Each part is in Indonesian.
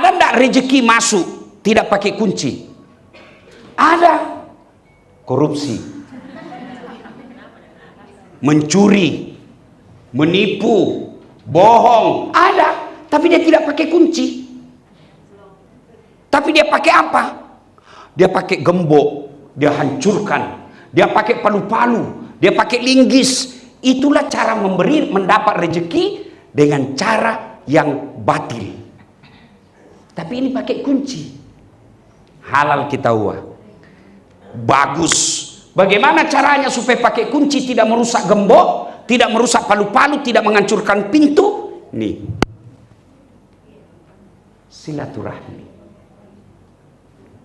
Ada ndak rezeki masuk tidak pakai kunci? Ada. Korupsi, mencuri, menipu, bohong, ada. Tapi dia tidak pakai kunci. Tapi dia pakai apa? Dia pakai gembok, dia hancurkan. Dia pakai palu-palu, dia pakai linggis. Itulah cara mendapat rezeki dengan cara yang batil. Tapi ini pakai kunci. Halal kita uah. Bagus. Bagaimana caranya supaya pakai kunci tidak merusak gembok, tidak merusak palu-palu, tidak menghancurkan pintu? Nih. Silaturahmi.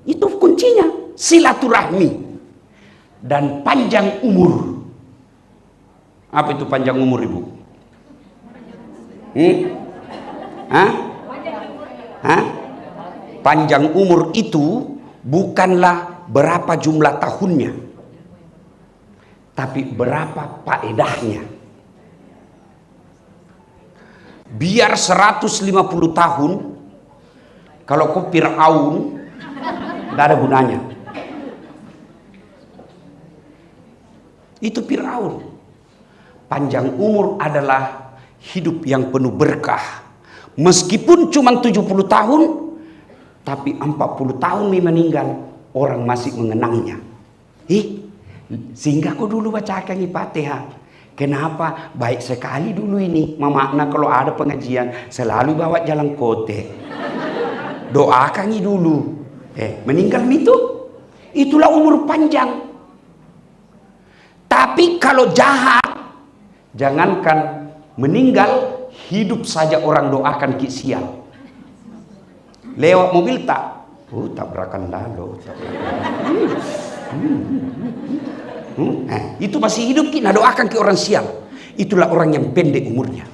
Itu kuncinya, silaturahmi. Dan panjang umur. Apa itu panjang umur, Ibu? Hah? Hah? Panjang umur itu bukanlah berapa jumlah tahunnya, tapi berapa faedahnya. Biar 150 tahun, kalau kau Fir'aun, tidak ada gunanya. Itu Fir'aun. Panjang umur adalah hidup yang penuh berkah. Meskipun cuma 70 tahun, tapi 40 tahun meninggal, orang masih mengenangnya. Sehingga kau dulu bacakan Fatihah. Kenapa? Baik sekali dulu ini. Makna kalau ada pengajian, selalu bawa jalan kote. Doakan dulu. Meninggal itu, itulah umur panjang. Tapi kalau jahat, jangankan meninggal, hidup saja orang doakan sial. Lewat mobil tak? Tabrakan lalu. Itu masih hidup, kita doakan ke orang sial. Itulah orang yang pendek umurnya.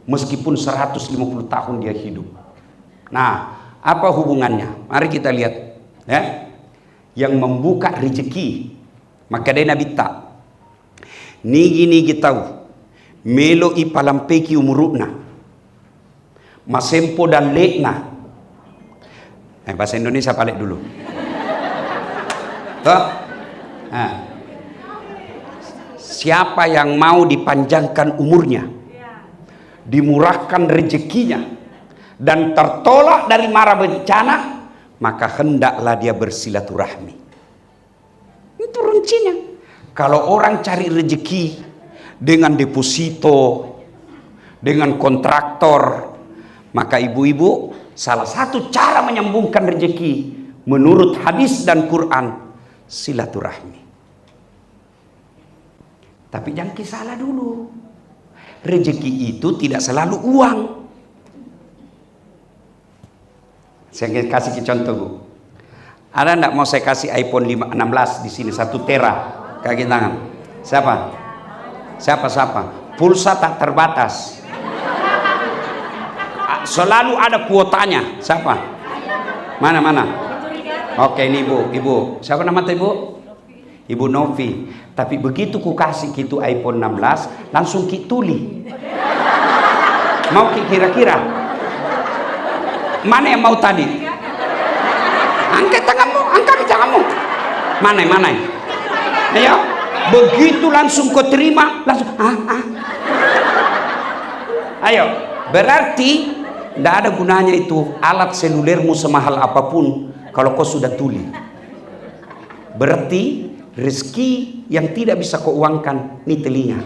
Meskipun 150 tahun dia hidup. Nah, apa hubungannya? Mari kita lihat. Yang membuka rezeki. Maka dia Nabi tak. Nigi tahu. Melo i palampeki umurukna. Masempo dan lekna. Bahasa Indonesia balik dulu. Siapa yang mau dipanjangkan umurnya, dimurahkan rezekinya, dan tertolak dari mara bencana, maka hendaklah dia bersilaturahmi. Itu kuncinya. Kalau orang cari rezeki dengan deposito, dengan kontraktor, maka ibu-ibu, salah satu cara menyambungkan rezeki menurut hadis dan Quran, silaturahmi. Tapi jangan salah dulu. Rezeki itu tidak selalu uang. Saya kasih contoh, Bu. Ada enggak mau saya kasih iPhone 16 di sini 1 tera kaki tangan? Siapa? Pulsa tak terbatas. Selalu ada kuotanya. Siapa? Mana? Oke, ini ibu. Siapa nama ibu? Ibu Novi. Tapi begitu ku kasih gitu iPhone 16, langsung ki tuli. Mau kira-kira? Mana yang mau tadi? Angkat tanganmu. Mana? Ayo. Begitu langsung kau terima, langsung Ayo. Berarti tidak ada gunanya itu alat selulermu semahal apapun kalau kau sudah tuli. Berarti rezeki yang tidak bisa kau uangkan ini telinga.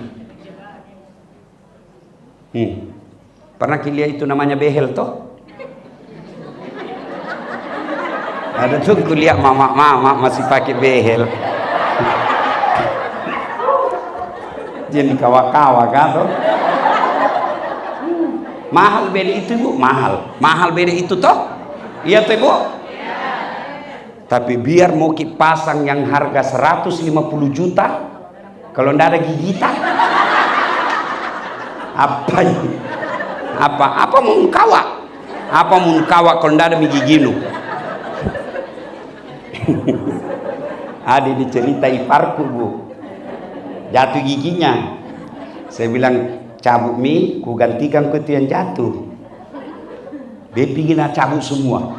Pernah lihat itu namanya behel toh? Ada tuh kuliah mama masih pakai behel. Jadi kawa-kawa kan toh? Mahal beda itu, Bu, mahal beda itu toh? Iya toh, Bu? Tapi biar mau pasang yang harga 150 juta, kalau ndak ada gigitan, apa ini? Apa mau kawa? Apa mau kawa kalau ndak ada giginu? Ada dicerita iparku, Bu, jatuh giginya. Saya bilang, cabut mi, ku gantikan ku itu yang jatuh. Dia pingin cabut semua.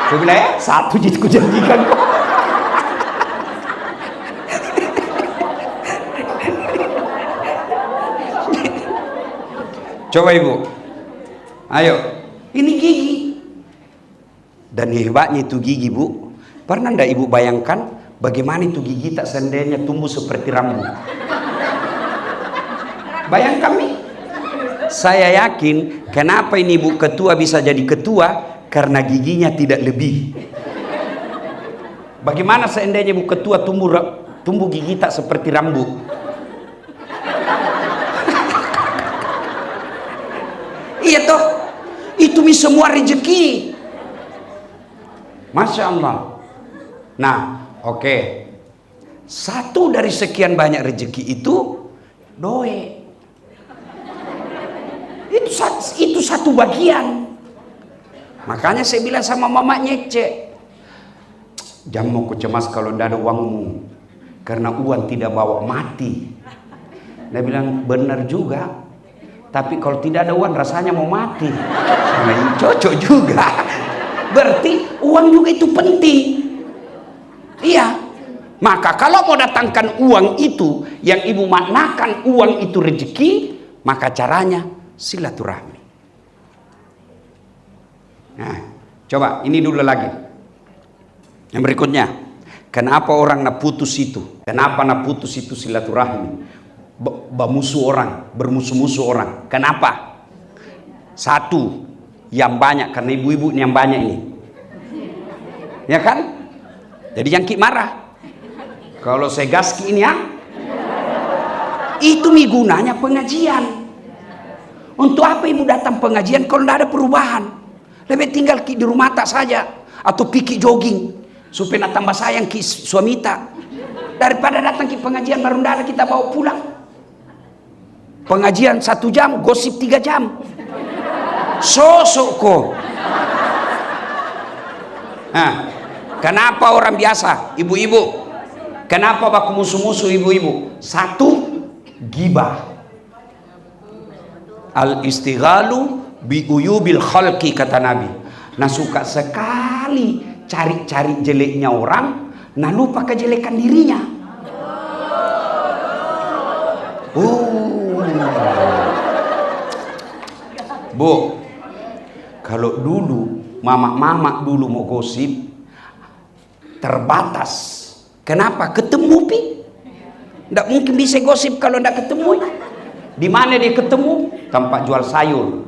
Saya bilang ya, satu jadi ku janjikan kok. Coba ibu, ayo, ini gigi. Dan hebatnya itu gigi bu, pernah ndak ibu bayangkan bagaimana itu gigi tak seandainya tumbuh seperti rambut? Bayangkan nih, saya yakin kenapa ini ibu ketua bisa jadi ketua, karena giginya tidak lebih. Bagaimana seandainya ibu ketua tumbuh gigi tak seperti rambut? Iya toh, itu semua rezeki. Masya Allah. Nah, oke. Satu dari sekian banyak rezeki itu doe. Itu satu bagian. Makanya saya bilang sama mama Nyece, jangan mau cemas kalau tidak ada uangmu, karena uang tidak bawa mati. Dia bilang benar juga. Tapi kalau tidak ada uang rasanya mau mati. Nah, cocok juga. Berarti uang juga itu penting. Iya. Maka kalau mau datangkan uang itu, yang ibu maknakan uang itu rezeki, maka caranya silaturahmi. Nah, coba ini dulu lagi. Yang berikutnya, kenapa orang nak putus itu? Kenapa nak putus itu silaturahmi? Bermusuh orang, bermusuh-musuh orang. Kenapa? Satu, yang banyak, karena ibu-ibu yang banyak ini, ya kan? Jadi yang ki marah kalau saya gaski ini ya, itu gunanya pengajian. Untuk apa ibu datang pengajian kalau tidak ada perubahan? Lebih tinggal ki di rumah tak saja, atau pergi jogging supaya nak tambah sayang ki suami tak, daripada datang ki pengajian baru tidak ada kita bawa pulang. Pengajian 1 jam, gosip 3 jam. Sosok kok. Nah, kenapa orang biasa, ibu-ibu? Kenapa baku musuh-musuh ibu-ibu? Satu, gibah. Al-istighalu bi uyubil khalqi, kata Nabi. Nah, suka sekali cari-cari jeleknya orang, nah lupa kejelekan dirinya. Bu, kalau dulu mama dulu mau gosip terbatas. Kenapa? Ketemu pi. Nggak mungkin bisa gosip kalau nggak ketemu. Di mana dia ketemu? Tempat jual sayur.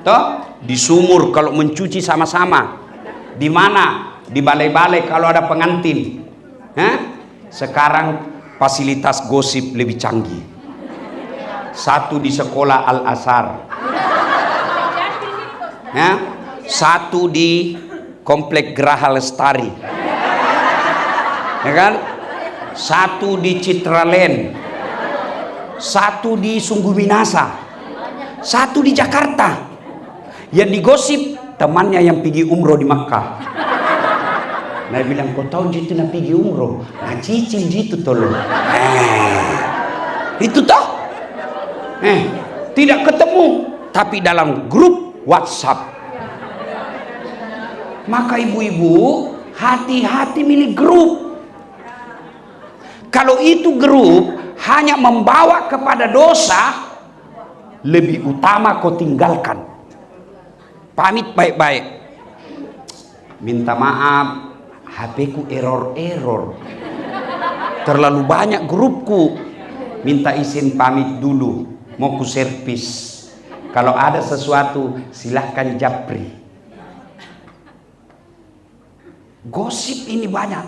Toh, di sumur kalau mencuci sama-sama. Di mana? Di balai-balai kalau ada pengantin. Sekarang fasilitas gosip lebih canggih. Satu di sekolah Al-Azhar. Satu di Komplek Geraha Lestari, ya kan? Satu di Citraland, satu di Sungguh Minasa, satu di Jakarta. Yang digosip temannya yang pergi umroh di Makkah. Nah, bilang kau tahu jitu nak pergi umroh, nah cicil jitu tolong. Itu toh? Tidak ketemu, tapi dalam grup WhatsApp. Maka ibu-ibu hati-hati milih grup. Kalau itu grup hanya membawa kepada dosa, lebih utama kau tinggalkan. Pamit baik-baik. Minta maaf, HP ku error. Terlalu banyak grupku. Minta izin pamit dulu, mau ku servis. Kalau ada sesuatu silahkan japri. Gosip ini banyak.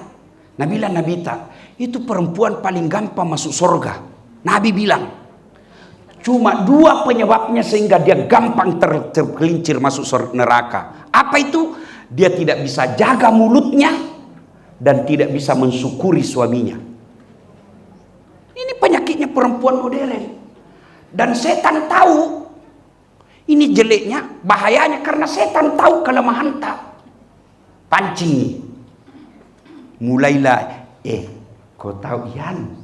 Nabila Nabita itu perempuan paling gampang masuk surga. Nabi bilang cuma 2 penyebabnya sehingga dia gampang tergelincir masuk neraka. Apa itu? Dia tidak bisa jaga mulutnya dan tidak bisa mensyukuri suaminya. Ini penyakitnya perempuan modern. Dan setan tahu ini jeleknya, bahayanya, karena setan tahu kelemahan tak. Pancing. Mulailah, kau tahu Ian?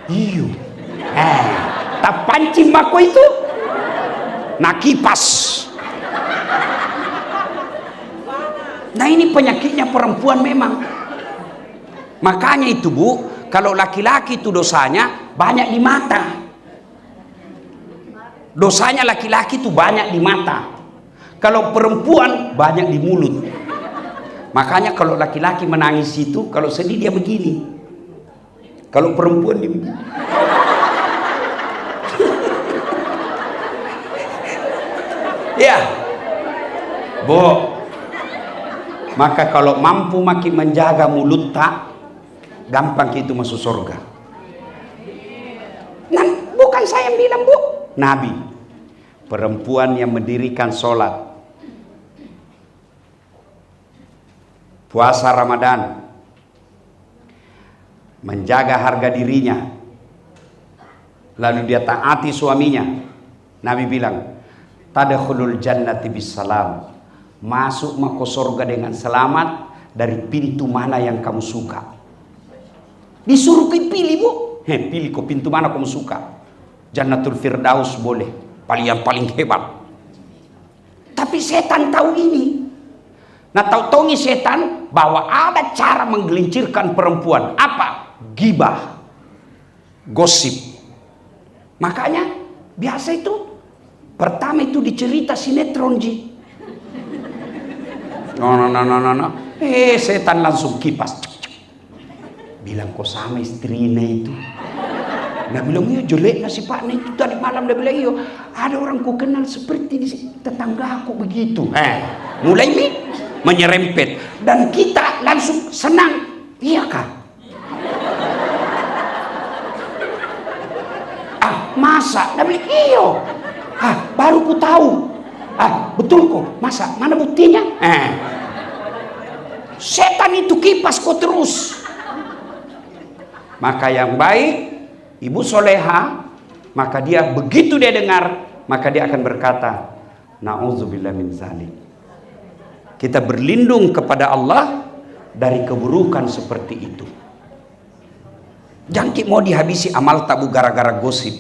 Iyo. Tak pancing mako itu. nak kipas. Nah ini penyakitnya perempuan memang. Makanya itu Bu, kalau laki-laki itu dosanya banyak di mata. Dosanya laki-laki itu banyak di mata. Kalau perempuan banyak di mulut. Makanya kalau laki-laki menangis itu, kalau sedih dia begini. Kalau perempuan dia begini. Ya, Bu. Maka kalau mampu makin menjaga mulut tak, gampang itu masuk surga. Nah, bukan saya yang bilang Bu, Nabi. Perempuan yang mendirikan sholat, puasa Ramadan, menjaga harga dirinya, lalu dia taati suaminya. Nabi bilang, tadkhulul jannati bisalam, masuk ke surga dengan selamat dari pintu mana yang kamu suka. Disuruh pilih Bu, pilih kok pintu mana kamu suka. Jannatul Firdaus boleh, yang paling hebat. Tapi setan tahu ini. Nah tahu setan bahwa ada cara menggelincirkan perempuan. Apa? Gibah, gosip. Makanya biasa itu pertama itu dicerita sinetron Ji. No. Setan langsung kipas. Bilang kok sama istrinya itu. Nah bilang iya jelek nggak si Pak itu tadi malam. Dia bilang iya ada orang ku kenal seperti di tetangga aku begitu. Mulai nih menyerempet dan kita langsung senang. Iya kah? Masa? Dia bilang iya. Baru ku tahu. Betul kok. Masa? Mana buktinya? Setan itu kipas kok terus. Maka yang baik, ibu soleha, maka dia begitu dia dengar, maka dia akan berkata, na'udzubillah min zalik. Kita berlindung kepada Allah dari keburukan seperti itu. Jangkit mau dihabisi amal tabu gara-gara gosip.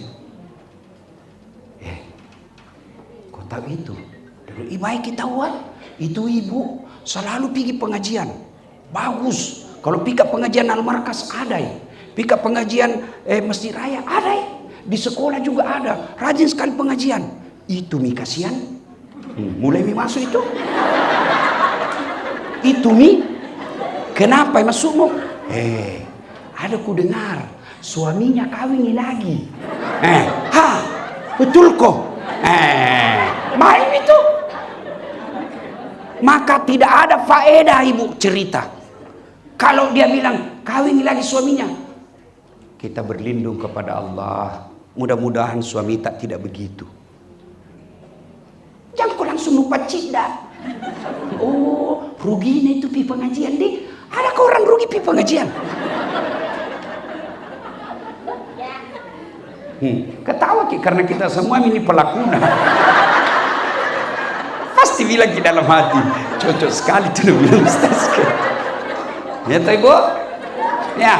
Kau tahu itu? Baik kita buat. Itu ibu selalu pergi pengajian. Bagus. Kalau pergi pengajian Al-Markas ada ya. Pergi pengajian Masjid Raya ada ya. Di sekolah juga ada. Rajin sekali pengajian. Itu mi kasihan. Mulai mi masuk itu. Itu mi. Kenapa masukmu? Ada ku dengar suaminya kawin lagi. Betul kok. Main itu. Maka tidak ada faedah ibu cerita. Kalau dia bilang kawin lagi suaminya, kita berlindung kepada Allah. Mudah-mudahan suami tak tidak begitu. Jangan kau langsung lupa cinta. Oh, ruginya itu pi pengajian deh. Ada kau orang rugi pi pengajian? Ketawa ki karena kita semua ini pelakuna. Pasti bilang di dalam hati, cocok sekali tuh bilang Ustaz. Ya tahu Ibu? Ya.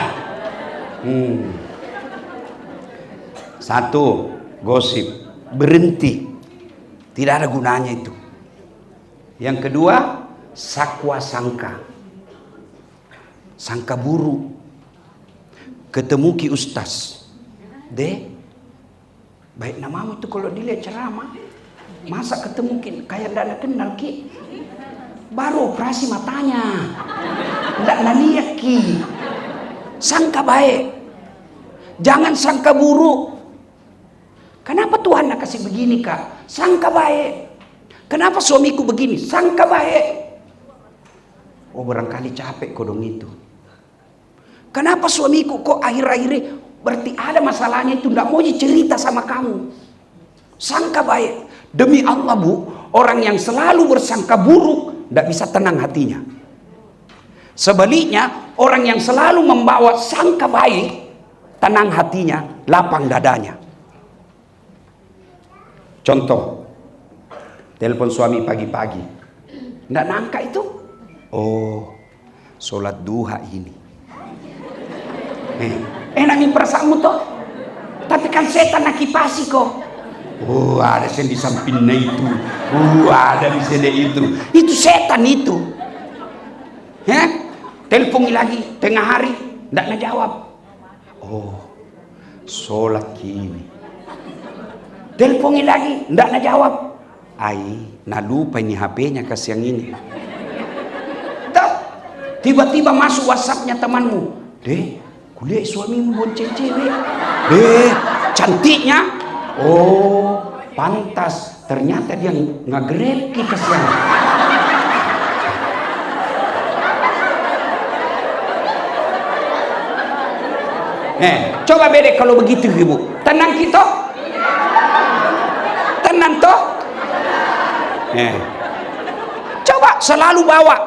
Satu, gosip, berhenti. Tidak ada gunanya itu. Yang kedua, sakwa sangka. Sangka buruk. Ketemu ki Ustaz. Baik namamu itu kalau dilihat ceramah. Masa ketemu ki kayak tidak kenal ki. Baru operasi matanya. Tidak lihat ki. Sangka baik. Jangan sangka buruk. Kenapa Tuhan nak kasih begini kak? Sangka baik. Kenapa suamiku begini? Sangka baik. Oh barangkali capek kodong itu. Kenapa suamiku kok akhir-akhir berarti ada masalahnya itu tidak mau cerita sama kamu. Sangka baik. Demi Allah Bu, orang yang selalu bersangka buruk tidak bisa tenang hatinya. Sebaliknya, orang yang selalu membawa sangka baik, tenang hatinya, lapang dadanya. Contoh, telepon suami pagi-pagi. Tidak nangka itu. Oh, sholat duha ini. Enak nih perasaanmu toh. Tapi kan setan nak kipasi kok. Ada yang di sampingnya itu. Ada di sini itu. Itu setan itu. Telepon lagi tengah hari, tidak ngejawab. Sholat kini. Telepon lagi, tidak ngejawab. Nah lupa ini HP-nya kasih yang ini. Tiba-tiba masuk WhatsApp-nya temanmu. Kuliah suamimu bonceng cewek. Cantiknya. Pantas. Ternyata dia nge-grab kita siang. Coba bedek kalau begitu ibu. Tenang kita. Tenang toh. Coba selalu bawa.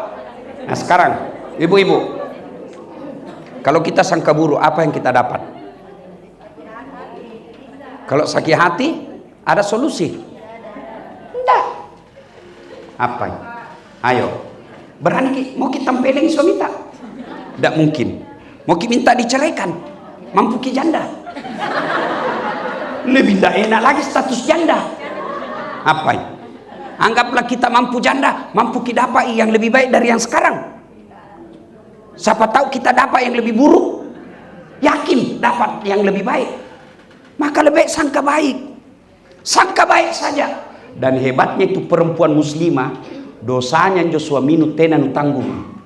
Nah sekarang ibu-ibu, kalau kita sangka buruk, apa yang kita dapat? Kalau sakit hati, ada solusi? Enggak. Apa? Ayo, berani mau kita tempelin suami tak? Tidak mungkin. Mau kita minta diceraikan, mampu kita janda. Lebih tidak enak lagi status janda. Apa? Anggaplah kita mampu janda, mampu kita dapat yang lebih baik dari yang sekarang. Siapa tahu kita dapat yang lebih buruk. Yakin dapat yang lebih baik. Maka lebih baik sangka baik. Sangka baik saja. Dan hebatnya itu perempuan muslimah, dosanya jo suaminu tenan tanggung.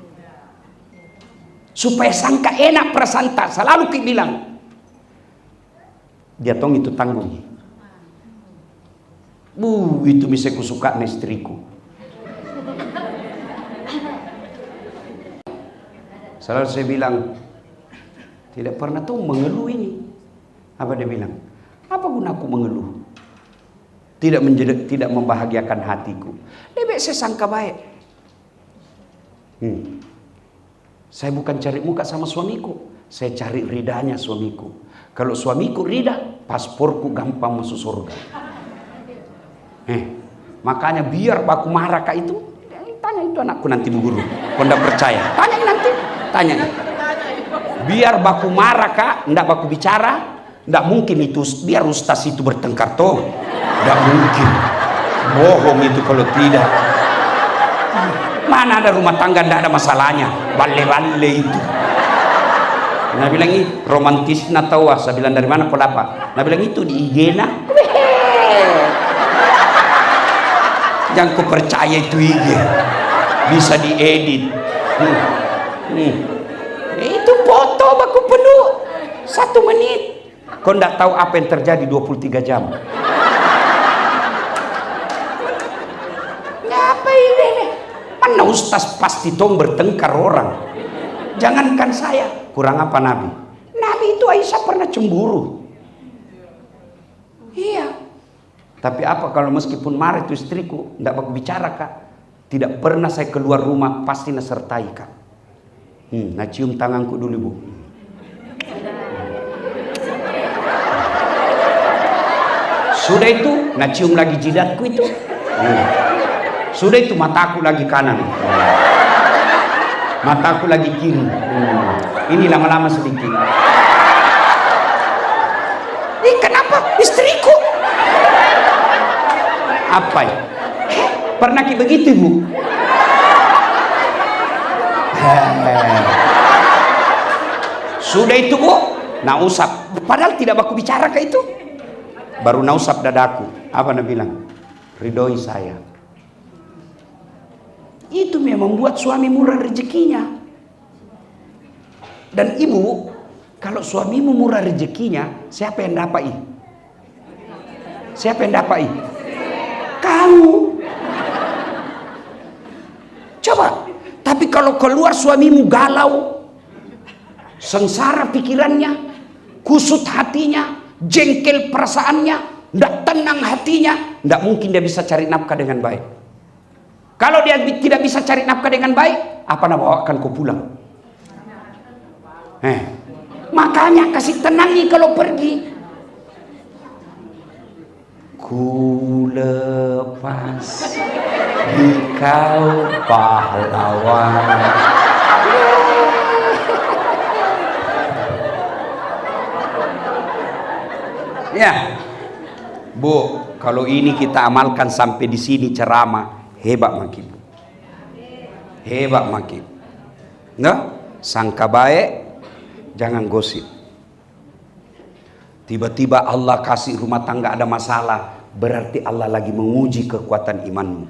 Supaya sangka enak prasanta, selalu bilang dia tong itu tanggung. Itu bisa kusuka istriku. Selalu saya bilang, tidak pernah tuh mengeluh ini. Apa dia bilang? Apa gunaku mengeluh? Tidak membahagiakan hatiku. Lebih saya sangka baik. Saya bukan cari muka sama suamiku, saya cari ridanya suamiku. Kalau suamiku rida, pasporku gampang masuk surga. Makanya biar baku marah kak itu, tanya itu anakku nanti bu guru. Kau tidak percaya? Tanya nanti. Tanya. Biar baku marah kak, tidak baku bicara, tidak mungkin itu biar ustaz itu bertengkar toh. Tidak mungkin. Bohong itu kalau tidak. Mana ada rumah tangga tidak ada masalahnya. Balle-balle itu. Nah bilang ini romantis natawa. Saya bilang dari mana kau dapat? Nah bilang itu di IG nah. Jangan kau percaya itu IG. Bisa diedit. Itu foto baku penuh 1 menit. Kau tidak tahu apa yang terjadi 23 jam. Ngapa ini? Mana ustaz pasti tong bertengkar orang. Jangankan saya. Kurang apa Nabi? Nabi itu Aisyah pernah cemburu. Iya. Tapi apa kalau meskipun marah itu istriku, tidak baku bicara kak. Tidak pernah saya keluar rumah pasti nasertai kak. Nah cium tanganku dulu bu. Sudah itu, nah cium lagi jidatku itu. Sudah itu mataku lagi kanan. Mataku lagi kiri. Ini lama-lama sedikit. Kenapa istriku? Apa ya? Pernah ki begitu bu? Sudah itu bu, nausap. Padahal tidak baku bicara ke itu. Baru nausap dadaku. Apa nak bilang? Ridhoi saya. Itu memang membuat suami murah rezekinya. Dan ibu, kalau suamimu murah rezekinya, siapa yang dapat? Siapa yang dapat? Kamu. Coba. Tapi kalau keluar suamimu galau, sengsara pikirannya, kusut hatinya, jengkel perasaannya, tidak tenang hatinya, tidak mungkin dia bisa cari nafkah dengan baik. Kalau dia tidak bisa cari nafkah dengan baik, apa nak bawakan kau pulang? Makanya kasih tenangi kalau pergi. Ku lepas di kau pahlawan. Ya, bu, Kalau ini kita amalkan sampai di sini ceramah, hebat makin. Hebat makin. Enggak? Sangka baik, jangan gosip. Tiba-tiba Allah kasih rumah tangga ada masalah, berarti Allah lagi menguji kekuatan imanmu.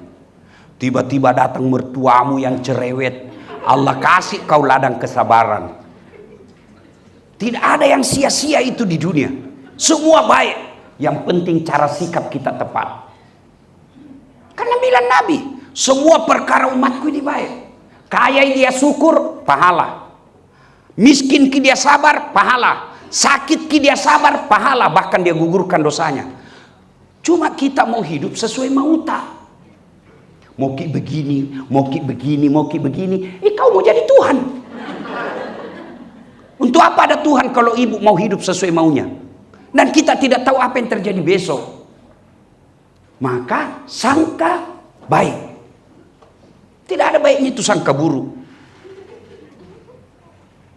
Tiba-tiba datang mertuamu yang cerewet, Allah kasih kau ladang kesabaran. Tidak ada yang sia-sia itu di dunia. Semua baik. Yang penting cara sikap kita tepat. Karena bilang Nabi, semua perkara umatku ini baik. Kaya dia syukur, pahala. Miskin ki dia sabar, pahala. Sakit ki dia sabar, pahala. Bahkan dia gugurkan dosanya. Cuma kita mau hidup sesuai mauta. Mau ki begini, mau ki begini, mau ki begini. Kau mau jadi Tuhan. Untuk apa ada Tuhan kalau ibu mau hidup sesuai maunya? Dan kita tidak tahu apa yang terjadi besok. Maka sangka baik. Tidak ada baiknya itu sangka buruk.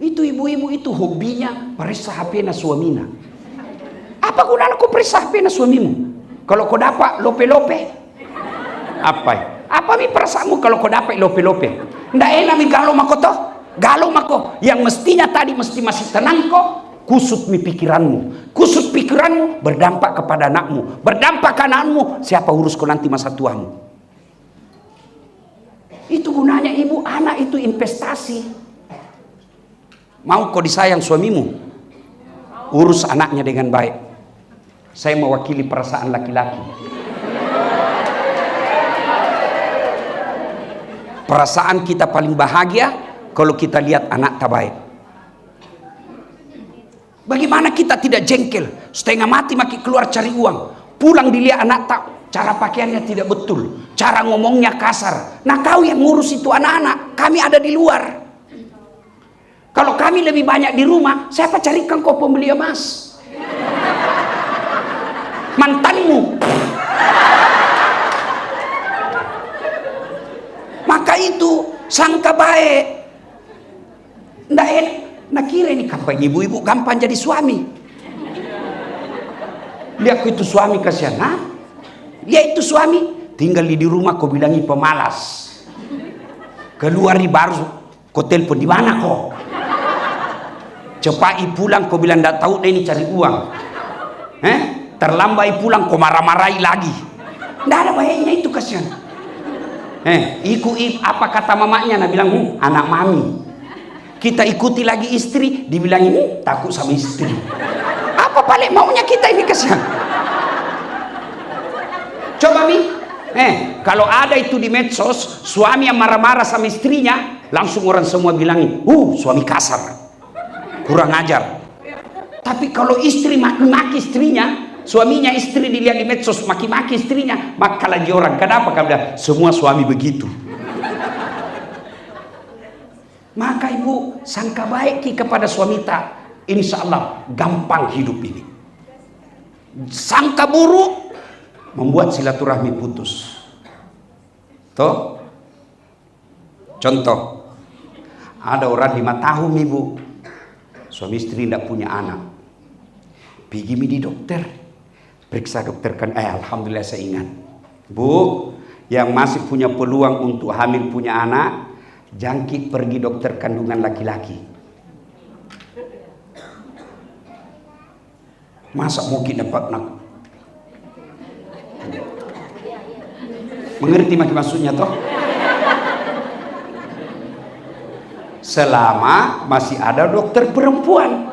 Itu ibu-ibu itu hobinya periksa HP na suamina. Apa gunanya kau periksa HP na suamimu? Kalau kau dapat lope-lope. Apa? Apa mi perasaanmu kalau kau dapat lope-lope? Ndak enak mi galau mako toh? Galau mako. Yang mestinya tadi mesti masih tenang kok. Kusut mi pikiranmu. Kusut pikiranmu berdampak kepada anakmu. Berdampak ke anakmu. Siapa urus kau nanti masa tuamu? Itu gunanya ibu. Anak itu investasi. Mau kau disayang suamimu? Urus anaknya dengan baik. Saya mewakili perasaan laki-laki. Perasaan kita paling bahagia kalau kita lihat anak tak baik. Bagaimana kita tidak jengkel? Setengah mati maki keluar cari uang. Pulang dilihat anak tak, cara pakaiannya tidak betul. Cara ngomongnya kasar. Nah kau yang ngurus itu anak-anak. Kami ada di luar. Kalau kami lebih banyak di rumah, siapa carikan kau pembeli emas? Mantanmu. Maka itu sangka baik. Nggak enak. Nah kira ini kapan ibu-ibu gampang jadi suami. Lihat itu suami kasihan. Nah, dia itu suami tinggal di rumah kau bilangi pemalas. Keluar di baru kau telepon di mana kok? Cepat pulang kau bilang nggak tahu deh ini cari uang. Terlambat pulang kau marah-marahi lagi. Nggak ada baiknya itu kasihan. Apa kata mamanya? Nah bilang anak mami. Kita ikuti lagi istri, dibilang ini takut sama istri. Apa paling maunya kita ini kasihan? Coba mi, kalau ada itu di medsos, suami yang marah-marah sama istrinya, langsung orang semua bilangin, suami kasar, kurang ajar. Tapi kalau istri maki-maki istrinya, suaminya istri dilihat di medsos maki-maki istrinya, maka lagi orang, kenapa? Karena semua suami begitu. Maka ibu sangka baik kepada suami tak, insya Allah gampang hidup ini. Sangka buruk membuat silaturahmi putus. Toh, contoh, ada orang 5 tahun ibu, suami istri tidak punya anak, pergi di dokter, periksa dokter kan, alhamdulillah saya ingat, bu, yang masih punya peluang untuk hamil punya anak, jangkit pergi dokter kandungan laki-laki. Masa mungkin dapat nak? Mengerti maksudnya toh? Selama masih ada dokter perempuan,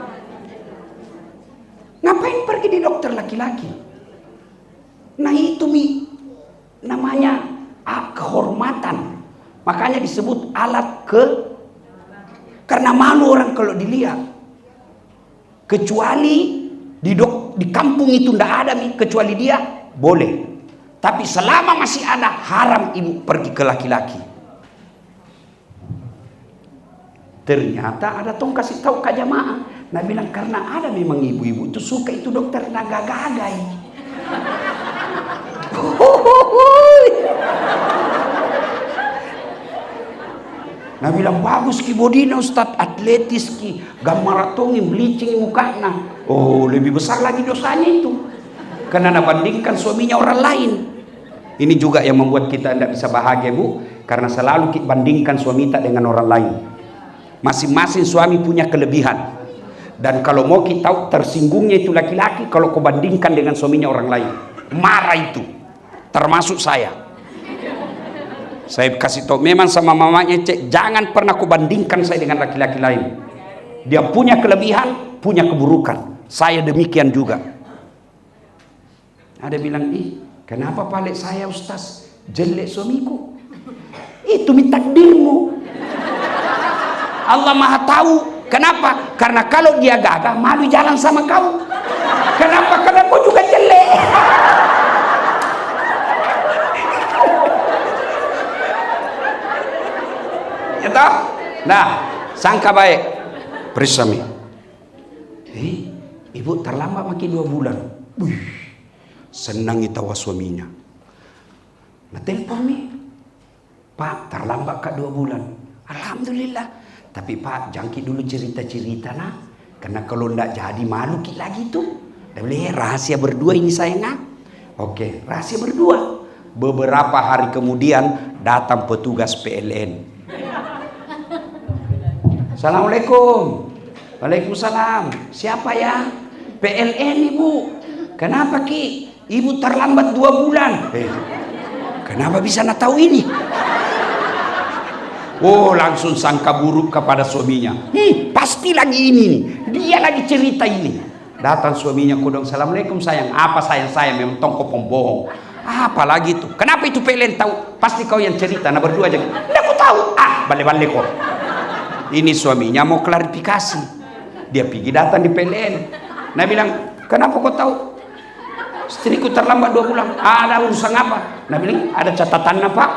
ngapain pergi di dokter laki-laki? Nah itu namanya kehormatan. Makanya disebut alat karena malu orang kalau dilihat. Kecuali di kampung itu ndak ada kecuali dia boleh. Tapi selama masih ada haram ibu pergi ke laki-laki. Ternyata ada tong kasih tahu ke jamaah. Nah bilang karena ada memang ibu-ibu itu suka itu dokter naga-gagai. Nah bilang bagus ki bodina Ustaz, atletis ki, gambar tongi bleaching mukanya. Oh lebih besar lagi dosanya itu. Karena bandingkan suaminya orang lain. Ini juga yang membuat kita tidak bisa bahagia, Bu, karena selalu kita bandingkan suami kita dengan orang lain. Masing-masing suami punya kelebihan. Dan kalau mau kita tahu tersinggungnya itu laki-laki kalau kau bandingkan dengan suaminya orang lain. Marah itu. Termasuk saya. Saya kasih tahu memang sama mamanya, Cek, jangan pernah kau bandingkan saya dengan laki-laki lain. Dia punya kelebihan, punya keburukan. Saya demikian juga. Ada bilang, kenapa paling saya Ustaz jelek suamiku? Itu takdirmu. Allah Maha tahu. Kenapa? Karena kalau dia gagah, malu jalan sama kau. Kenapa? Karena kau juga jelek. Ya toh? Nah, sangka baik. Bersami. Ibu terlambat makin 2 bulan. Wih, senang itawa suaminya. Nah, telepon nih. Pak, terlambat kak 2 bulan. Alhamdulillah. Tapi Pak, jangkit dulu cerita-cerita nah. Karena kalau ndak jadi malu lagi tuh. Dah boleh rahasia berdua ini sayang. Oke, rahasia berdua. Beberapa hari kemudian datang petugas PLN. Assalamualaikum. Waalaikumsalam. Siapa ya? PLN Ibu. Kenapa Ki? Ibu terlambat 2 bulan. Kenapa bisa nak tahu ini? Oh, langsung sangka buruk kepada suaminya. Pasti lagi ini nih. Dia lagi cerita ini. Datang suaminya kudong, Assalamualaikum sayang. Apa sayang memang tongkol pembohong. Apalagi itu. Kenapa itu PLN tahu? Pasti kau yang cerita. Nah berdua aja. Nggak aku tahu. Balik-balik kok. Ini suaminya mau klarifikasi. Dia pergi datang di PLN. Nah bilang, kenapa kau tahu? Istriku terlambat 2 bulan. Ada urusan apa? Nah bilang, ada catatannya Pak.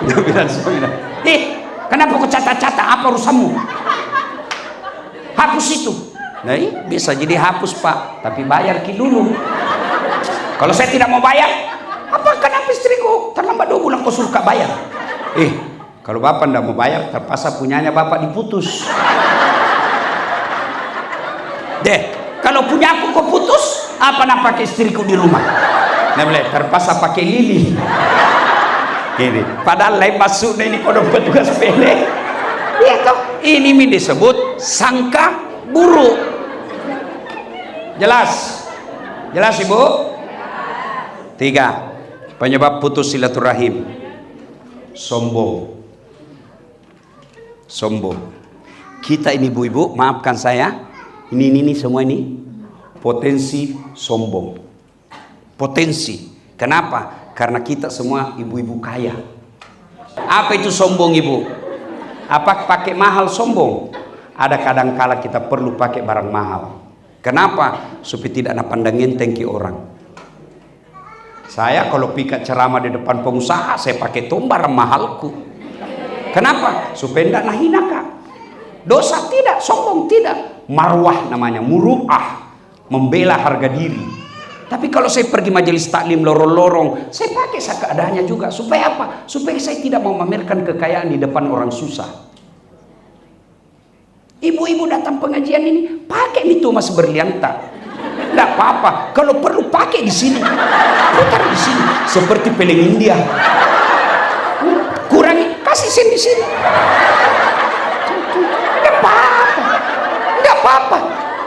Dia bilang suaminya, kenapa kau catat-catat? Apa urusanmu? Hapus itu. Nah, bisa jadi hapus Pak, tapi bayar Ki dulu. Kalau saya tidak mau bayar, kenapa istriku terlambat 2 bulan kau suruh Kak bayar? Kalau Bapak tidak mau bayar, terpaksa punyanya Bapak diputus. Kalau punya aku kau putus, apa nak pakai istriku di rumah? Nah, boleh terpaksa pakai Lili. Gini, padahal lain masuknya ini kodok petugas PLN. Iya toh, ini disebut sangka buruk. Jelas? Jelas Ibu? 3. Penyebab putus silaturahim. Sombong. Sombong. Kita ini ibu-ibu, maafkan saya. Ini semua ini potensi sombong. Potensi. Kenapa? Karena kita semua ibu-ibu kaya. Apa itu sombong Ibu? Apa pakai mahal sombong? Ada kadang-kala kita perlu pakai barang mahal. Kenapa? Supaya tidak nak pandang enteng ke orang. Saya kalau pikat ceramah di depan pengusaha, saya pakai barang mahalku. Kenapa? Supaya tidak nak hina Kak. Dosa tidak, sombong tidak. Marwah namanya, muru'ah. Membela harga diri. Tapi kalau saya pergi majelis taklim lorong-lorong, saya pakai seadanya juga. Supaya apa? Supaya saya tidak mau memamerkan kekayaan di depan orang susah. Ibu-ibu datang pengajian ini, pakai itu mas berlian tak? Tidak apa-apa. Kalau perlu pakai di sini, putar di sini. Seperti peleng India. Kurangi, kasih sen di sini. Tidak apa-apa. Tidak apa-apa.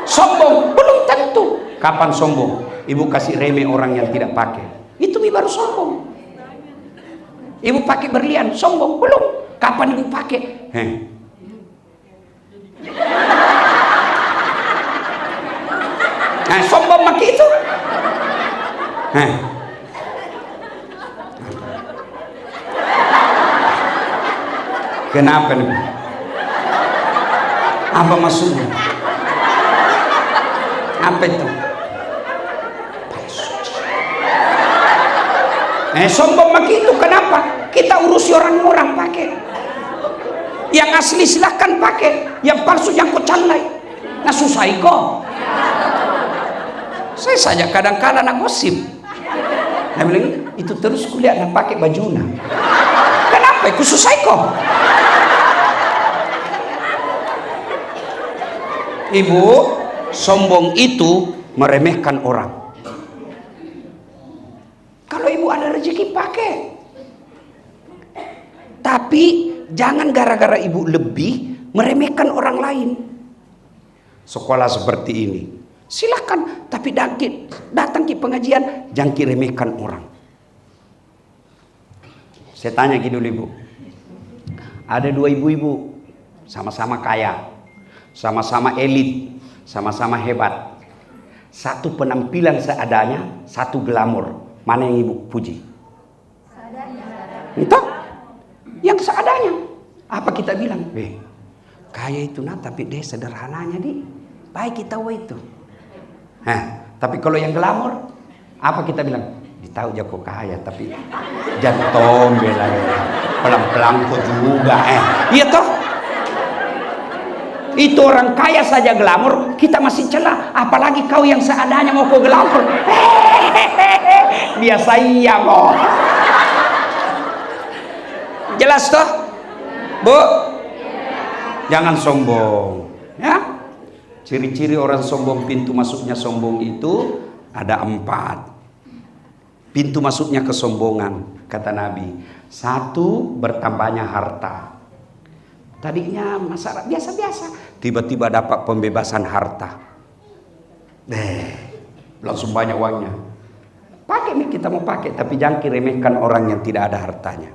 Sombong belum tentu. Kapan sombong? Ibu kasih remeh orang yang tidak pakai. Itu baru sombong. Ibu pakai berlian, sombong belum. Kapan ibu pakai? Nah, sombong pakai itu. Kenapa nih? Apa maksudnya? Apa itu? Sombong begitu. Kenapa? Kita urusi orang-orang pakai. Yang asli silahkan pakai. Yang palsu yang kocalai. Nah susah kok. Saya saja kadang-kadang nak gosip. Nah bilang itu terus kuliah nak pakai bajuna. Kenapa? Aku susah kok. Ibu, Sombong itu meremehkan orang. Kalau ibu ada rezeki pakai. Tapi jangan gara-gara ibu lebih meremehkan orang lain. Sekolah seperti ini, silakan, tapi datang ke pengajian jangan remehkan orang. Saya tanya gitu dulu ibu, ada dua ibu-ibu sama-sama kaya, sama-sama elit, sama-sama hebat. Satu penampilan seadanya, satu glamor. Mana yang ibu puji? Entah, yang seadanya. Apa kita bilang? Kaya itu nah, tapi dia sederhananya di baik kita itu. Tapi kalau yang glamor, apa kita bilang? Ditahu jago kaya, tapi jangan tombel lagi. Pelan-pelan kok juga. Iya toh? Itu orang kaya saja glamor, kita masih celah. Apalagi kau yang seadanya mau kau glamor. Biasa iya kok. Jelas toh? Bu? Jangan sombong, ya. Ciri-ciri orang sombong, pintu masuknya sombong itu ada 4. Pintu masuknya kesombongan, kata Nabi. 1, bertambahnya harta. Tadinya masyarakat biasa-biasa, tiba-tiba dapat pembebasan harta. Langsung banyak uangnya. Pakai nih, kita mau pakai, tapi jangan remehkan orang yang tidak ada hartanya.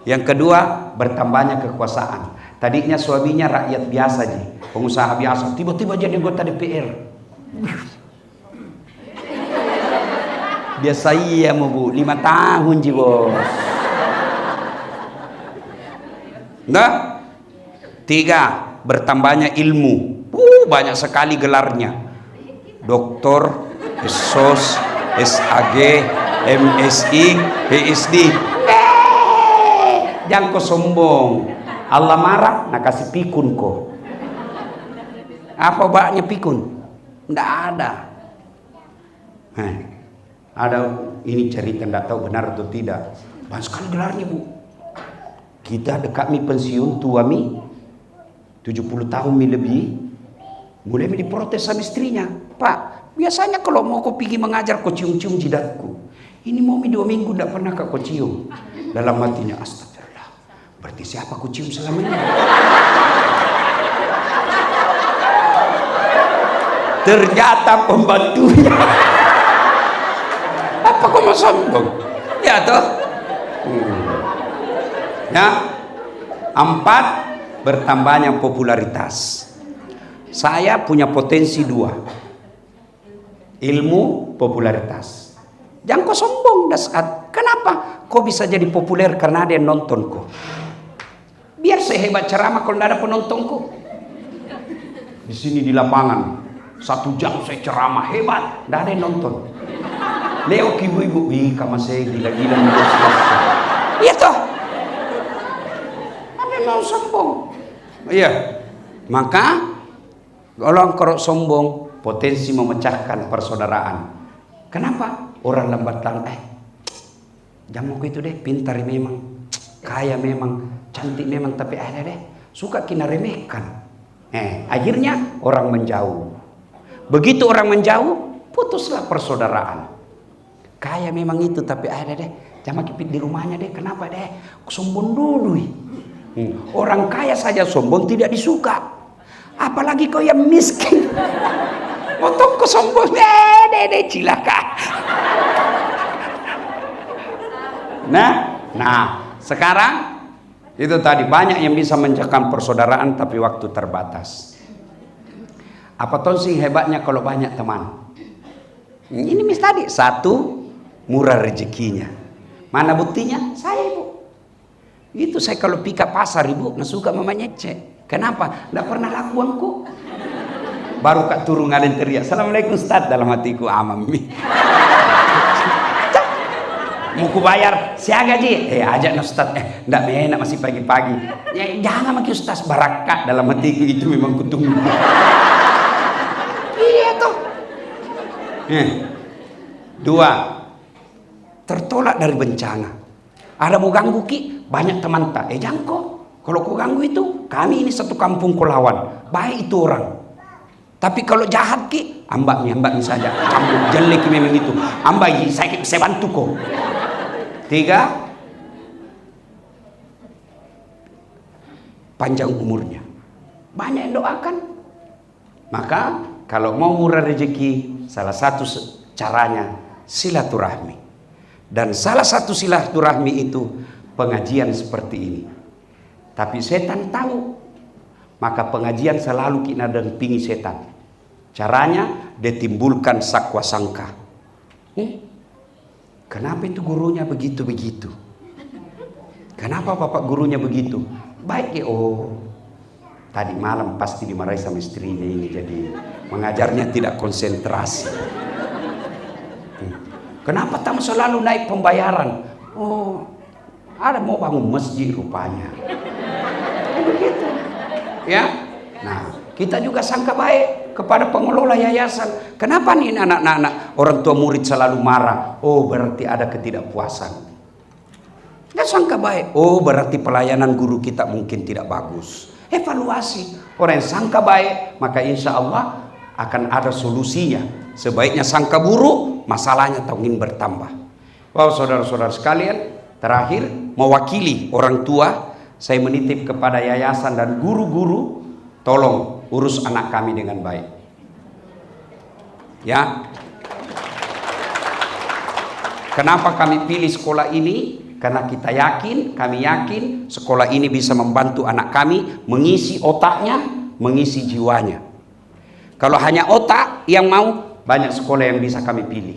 Yang kedua, bertambahnya kekuasaan. Tadinya suaminya rakyat biasa aja, pengusaha biasa, tiba-tiba jadi anggota DPR. Biasa iya mau bu, 5 tahun ji bos. Nah, 3, bertambahnya ilmu. Banyak sekali gelarnya. Doktor, SOS, SAG, MSI, PSD. Jangan kau sombong. Allah marah, nak kasih pikun kau. Apa baknya pikun? Tidak ada. Ada ini cerita, tidak tahu benar atau tidak. Banyak sekali gelarnya bu. Kita dekat mi pensiun tua mi 70 tahun mi lebih. Mulai mi diprotes sama istrinya. Pak, biasanya kalau mau kau pergi mengajar kau cium-cium jidatku. Ini mau mi 2 minggu tidak pernah kau cium. Dalam hatinya, astagfirullah. Berarti siapa kau cium selama ini? Ternyata pembantunya. Apa kau mau sombong? Ya toh. Ya. 4, bertambahnya popularitas. Saya punya potensi 2. Ilmu, popularitas. Jangan kau sombong dasar. Kenapa? Kau bisa jadi populer karena ada yang nonton kau. Biar saya hebat ceramah kalau tidak ada penonton kau. Di sini di lapangan 1 jam saya ceramah hebat, tidak ada yang nonton. Leo ibu-ibu, kamu saya gila-gila. Iya toh. Apa yang mau sombong? Iya. Maka kalau engkau sombong, potensi memecahkan persaudaraan. Kenapa? Orang lambat laun, jamu itu deh, pintar memang, kaya memang, cantik memang, tapi ada deh, suka kena remehkan. Akhirnya orang menjauh. Begitu orang menjauh, putuslah persaudaraan. Kaya memang itu, tapi ada deh, jangan kipit di rumahnya deh. Kenapa deh? Sombong dulu. Orang kaya saja sombong tidak disuka. Apalagi kau yang miskin. Potong kau sombong, deh cilaka. Nah, sekarang itu tadi banyak yang bisa menjaga persaudaraan, tapi waktu terbatas. Apa tuh sih hebatnya kalau banyak teman? Ini tadi 1, murah rezekinya. Mana buktinya? Saya ibu. Itu saya kalau pika pasar ibu, nggak suka mamanya cek. Kenapa? Nggak pernah lakuanku. Baru kak turun ngalen teriak, Assalamualaikum Ustaz, dalam hatiku amami. Mau ku bayar, siaga ji. Ajak Ustaz. Nggak enak masih pagi-pagi. Ya, jangan maki Ustaz, barakat dalam hatiku itu memang kutunggu. Iya tuh. 2, tertolak dari bencana. Ada mau ganggu ki, banyak teman tak. Jangan kok. Kalau kau ganggu itu, kami ini satu kampung kau lawan. Baik itu orang. Tapi kalau jahat ki, ambak saja. Kamu jelek memang itu. Ambak, saya bantu kok. 3, panjang umurnya. Banyak yang doakan. Maka kalau mau murah rezeki, salah satu caranya silaturahmi. Dan salah satu silaturahmi itu pengajian seperti ini. Tapi setan tahu. Maka pengajian selalu kena dampingi setan. Caranya dia timbulkan sakwa sangka. Kenapa itu gurunya begitu-begitu? Kenapa bapak gurunya begitu? Baik ya, oh tadi malam pasti dimarahi sama istrinya ini, jadi mengajarnya tidak konsentrasi. Kenapa tamu selalu naik pembayaran? Oh, ada mau bangun masjid rupanya. Begitu. Ya. Nah, kita juga sangka baik kepada pengelola yayasan. Kenapa nih anak-anak orang tua murid selalu marah? Oh, berarti ada ketidakpuasan. Dia sangka baik. Oh, berarti pelayanan guru kita mungkin tidak bagus. Evaluasi. Orang yang sangka baik, maka insya Allah akan ada solusinya. Sebaiknya sangka buruk, masalahnya ingin bertambah. Wow, saudara-saudara sekalian, terakhir mewakili orang tua, saya menitip kepada yayasan dan guru-guru, tolong urus anak kami dengan baik. Ya. Kenapa kami pilih sekolah ini? Karena kami yakin sekolah ini bisa membantu anak kami mengisi otaknya, mengisi jiwanya. Kalau hanya otak yang mau, banyak sekolah yang bisa kami pilih.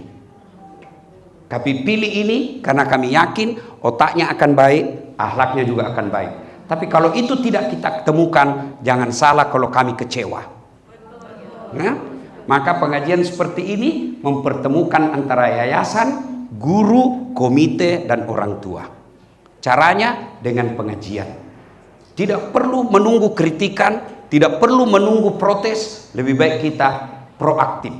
Kami pilih ini karena kami yakin otaknya akan baik, akhlaknya juga akan baik. Tapi kalau itu tidak kita temukan, jangan salah kalau kami kecewa. Ya? Maka pengajian seperti ini mempertemukan antara yayasan, guru, komite, dan orang tua. Caranya dengan pengajian. Tidak perlu menunggu kritikan, tidak perlu menunggu protes, lebih baik kita proaktif.